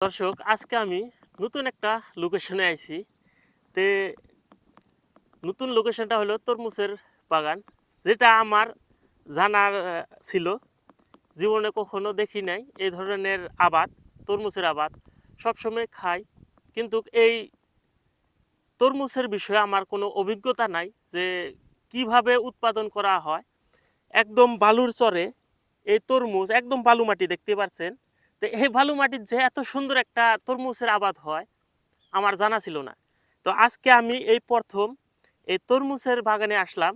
দর্শক, আজকে আমি নতুন একটা লোকেশনে আইছি। তে নতুন লোকেশনটা হলো তরমুজের বাগান, যেটা আমার জানার ছিল। জীবনে কখনো দেখি নাই এই ধরনের আবাদ, তরমুজের আবাদ। সবসময় খাই, কিন্তু এই তরমুজের বিষয়ে আমার কোনো অভিজ্ঞতা নাই যে কিভাবে উৎপাদন করা হয়। একদম বালুর চরে এই তরমুজ, একদম বালু মাটি দেখতে পাচ্ছেন। তো এই বালু মাটির যে এত সুন্দর একটা তরমুজের আবাদ হয় আমার জানা ছিল না। তো আজকে আমি এই প্রথম এই তরমুজের বাগানে আসলাম।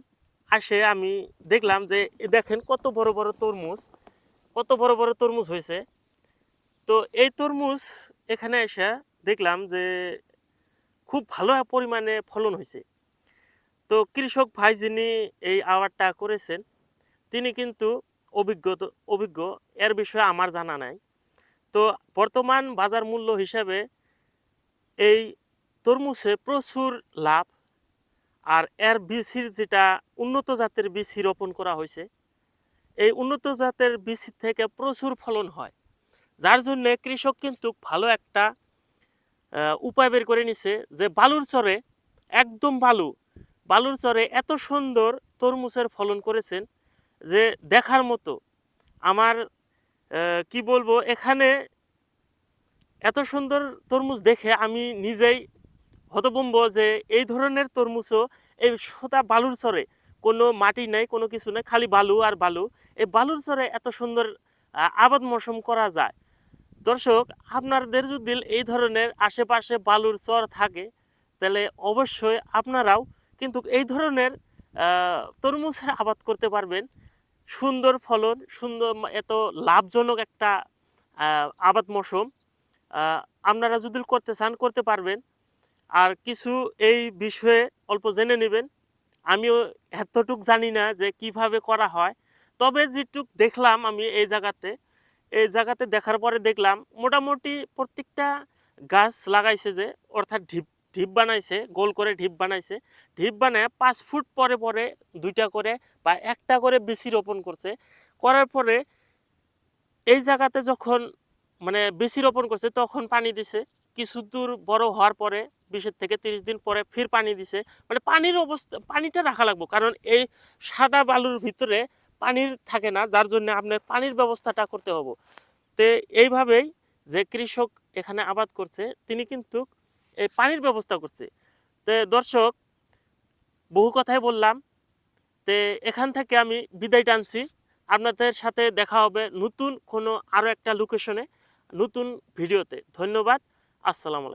আমি দেখলাম যে দেখেন কত বড় বড় তরমুজ, কত বড় বড় তরমুজ হয়েছে। তো এই তরমুজ এখানে এসে দেখলাম যে খুব ভালো পরিমাণে ফলন হয়েছে। তো কৃষক ভাই যিনি এই আবাদটা করেছেন তিনি কিন্তু অভিজ্ঞ অভিজ্ঞ এর বিষয়ে আমার জানা নাই। তো বর্তমান বাজার মূল্য হিসাবে এই তরমুজে প্রচুর লাভ। আর এর বীজের যেটা উন্নত জাতের বীজ রোপণ করা হয়েছে, এই উন্নত জাতের বীজ থেকে প্রচুর ফলন হয়, যার জন্য কৃষক কিন্তু ভালো একটা উপায় বের করে নিছে যে বালুর চরে, একদম বালুর চরে এত সুন্দর তরমুজের ফলন করেছেন যে দেখার মতো। আমার কি বলবো, এখানে এত সুন্দর তরমুজ দেখে আমি নিজেই হতভম্ব যে এই ধরনের তরমুজও এই সোতা বালুর চরে, কোনো মাটি নেই, কোনো কিছু নেই, খালি বালু আর বালু। এই বালুর চরে এত সুন্দর আবাদ মৌসুম করা যায়। দর্শক, আপনাদের যদি এই ধরনের আশেপাশে বালুর চর থাকে তাহলে অবশ্যই আপনারাও কিন্তু এই ধরনের তরমুজের আবাদ করতে পারবেন। সুন্দর ফলন, সুন্দর, এত লাভজনক একটা আবাদ মৌসুম আপনারা যদি করতে চান করতে পারবেন। আর কিছু এই বিষয়ে অল্প জেনে নেবেন। আমিও এতটুক জানি না যে কিভাবে করা হয়, তবে যেটুক দেখলাম আমি এই জায়গাতে দেখার পরে দেখলাম মোটামুটি প্রত্যেকটা গাছ লাগাইছে, যে অর্থাৎ ঢিপ ঢিপ বানাইছে, গোল করে ঢিপ বানাইছে। ঢিপ বানায় 5 ফুট পরে পরে দুইটা করে বা একটা করে বিচি রোপণ করছে। করার পরে এই জায়গাতে যখন মানে বেশি রোপণ করছে তখন পানি দিছে। কিছু দূর বড় হওয়ার পরে 20 থেকে 30 দিন পরে ফির পানি দিছে। মানে পানির অবস্থা, পানিটা রাখা লাগবে, কারণ এই সাদা বালুর ভিতরে পানির থাকে না, যার জন্য আপনার পানির ব্যবস্থাটা করতে হবে। তো এইভাবেই যে কৃষক এখানে আবাদ করছে তিনি কিন্তু এই পানির ব্যবস্থা করছে। তো দর্শক, বহু কথাই বললাম, তে এখান থেকে আমি বিদায় টানছি। আপনাদের সাথে দেখা হবে নতুন কোনো আরও একটা লোকেশনে, নতুন ভিডিওতে। ধন্যবাদ। আসসালামু আলাইকুম।